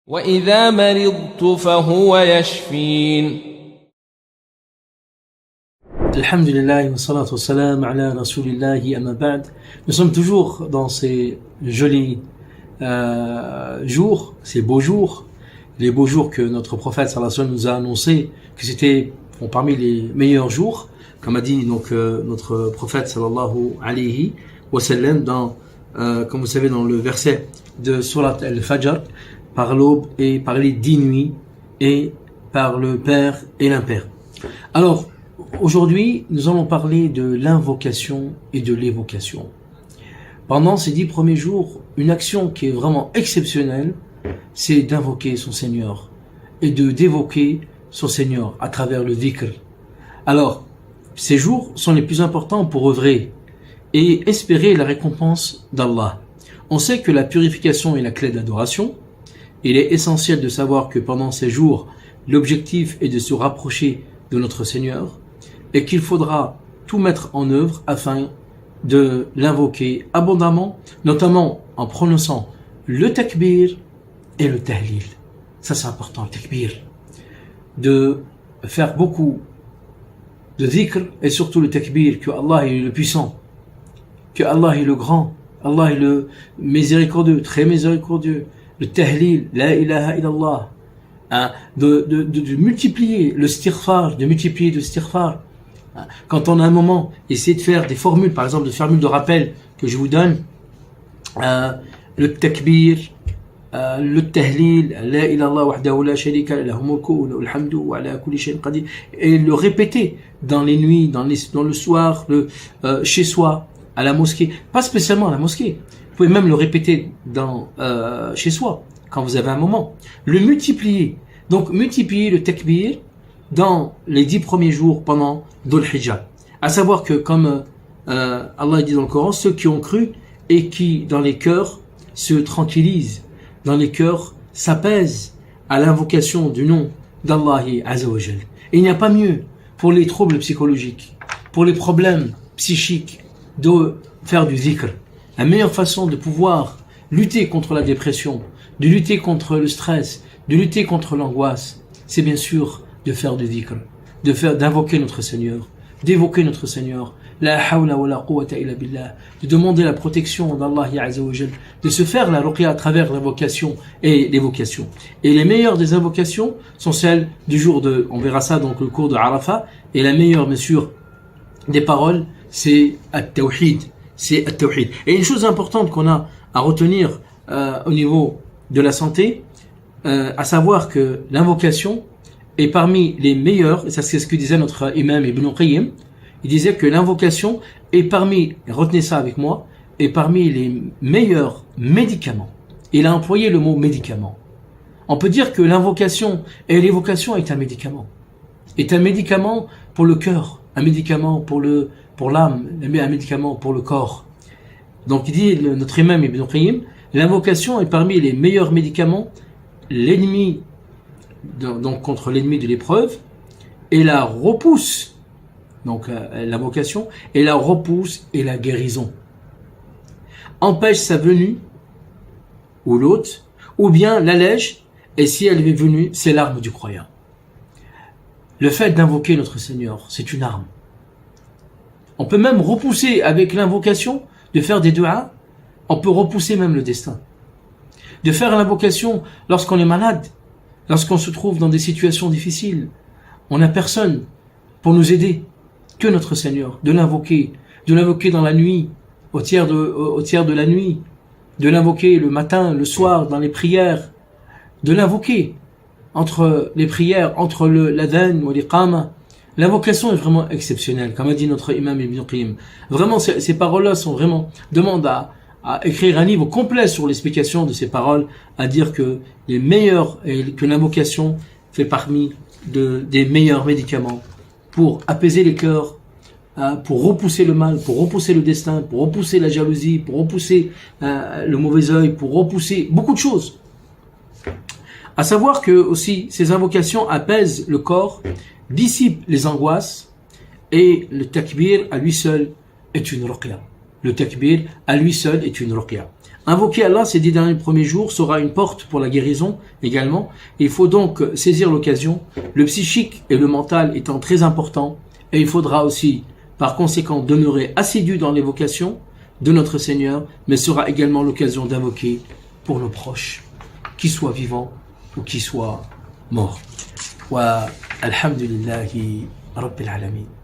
وإذا مرضت فهو يشفين. Alhamdulillah wa salatu wa salam ala rasulillahi amma ba'd. Nous sommes toujours dans ces jolis jours, ces beaux jours, les beaux jours que notre prophète sallallahu alayhi wa sallam nous a annoncé que c'était parmi les meilleurs jours, comme a dit donc notre prophète sallallahu alayhi wa sallam dans comme vous savez dans le verset de Surat al-Fajr, par l'aube et par les 10 nuits et par le père et l'impère. Alors aujourd'hui, nous allons parler de l'invocation et de l'évocation. Pendant ces 10 premiers jours, une action qui est vraiment exceptionnelle, c'est d'invoquer son Seigneur et d'évoquer son Seigneur à travers le dhikr. Alors, ces jours sont les plus importants pour œuvrer et espérer la récompense d'Allah. On sait que la purification est la clé d'adoration. Il est essentiel de savoir que pendant ces jours, l'objectif est de se rapprocher de notre Seigneur et qu'il faudra tout mettre en œuvre afin de l'invoquer abondamment, notamment en prononçant le takbir et le tahlil. Ça c'est important, le takbir. De faire beaucoup de dhikr et surtout le takbir, que Allah est le puissant, que Allah est le grand, Allah est le miséricordieux, très miséricordieux. Le tahlil, la ilaha illallah, de multiplier le istighfar, de multiplier le istighfar. Quand on a un moment, essayez de faire des formules, par exemple des formules de rappel que je vous donne, le takbir, le tahlil, la ilallah wahdahu la sharika lahu mulku wa lahul hamdu wa ala kulli shay'in qadir, et le répéter dans les nuits, dans le soir, chez soi, à la mosquée, pas spécialement à la mosquée. Vous pouvez même le répéter chez soi, quand vous avez un moment. Le multiplier. Donc, multiplier le takbir dans les 10 premiers jours pendant Dhul Hijjah. À savoir que, comme Allah dit dans le Coran, ceux qui ont cru et qui, dans les cœurs, se tranquillisent, dans les cœurs, s'apaisent à l'invocation du nom d'Allah Azza wa Jal. Et il n'y a pas mieux pour les troubles psychologiques, pour les problèmes psychiques, de faire du dhikr. La meilleure façon de pouvoir lutter contre la dépression, de lutter contre le stress, de lutter contre l'angoisse, c'est bien sûr de faire du dhikr, d'invoquer notre Seigneur, d'évoquer notre Seigneur, la hawla wa la quwwata illa billah, de demander la protection d'Allah Azza wa Jal, de se faire la ruqya à travers l'invocation et l'évocation. Et les meilleures des invocations sont celles du jour on verra ça donc le cours de Arafat, et la meilleure bien sûr des paroles, c'est at-tawhid. C'est at-tawhid. Et une chose importante qu'on a à retenir au niveau de la santé, à savoir que l'invocation est parmi les meilleures, et ça c'est ce que disait notre imam Ibn Qayyim, il disait que l'invocation est parmi, retenez ça avec moi, est parmi les meilleurs médicaments. Il a employé le mot médicament. On peut dire que l'invocation et l'évocation est un médicament. Est un médicament pour le cœur, un médicament pour l'âme, un médicament pour le corps. Donc il dit, notre imam Ibn Qayyim, l'invocation est parmi les meilleurs médicaments, l'ennemi, donc contre l'ennemi de l'épreuve, et la repousse, donc l'invocation, et la repousse et la guérison. Empêche sa venue, ou l'autre, ou bien l'allège, et si elle est venue, c'est l'arme du croyant. Le fait d'invoquer notre Seigneur, c'est une arme. On peut même repousser avec l'invocation, de faire des du'as, on peut repousser même le destin. De faire l'invocation lorsqu'on est malade, lorsqu'on se trouve dans des situations difficiles, on n'a personne pour nous aider, que notre Seigneur, de l'invoquer dans la nuit, au tiers de la nuit, de l'invoquer le matin, le soir, dans les prières, de l'invoquer entre les prières, entre l'adhan ou l'iqama. L'invocation est vraiment exceptionnelle, comme a dit notre imam Ibn Qayyim. Vraiment, ces paroles-là sont vraiment, demandent à écrire un livre complet sur l'explication de ces paroles, à dire que les meilleurs, et que l'invocation fait parmi des meilleurs médicaments pour apaiser les cœurs, pour repousser le mal, pour repousser le destin, pour repousser la jalousie, pour repousser le mauvais œil, pour repousser beaucoup de choses. À savoir que aussi, ces invocations apaisent le corps, dissipent les angoisses, et le takbir à lui seul est une ruqya. le takbir, à lui seul est une ruqya. Invoquer Allah ces 10 derniers premiers jours sera une porte pour la guérison également. Il faut donc saisir l'occasion, le psychique et le mental étant très importants, et il faudra aussi, par conséquent, demeurer assidu dans l'évocation de notre Seigneur, mais sera également l'occasion d'invoquer pour nos proches, qu'ils soient vivants ou qu'ils soient morts. Wa alhamdulillahi rabbil alamin.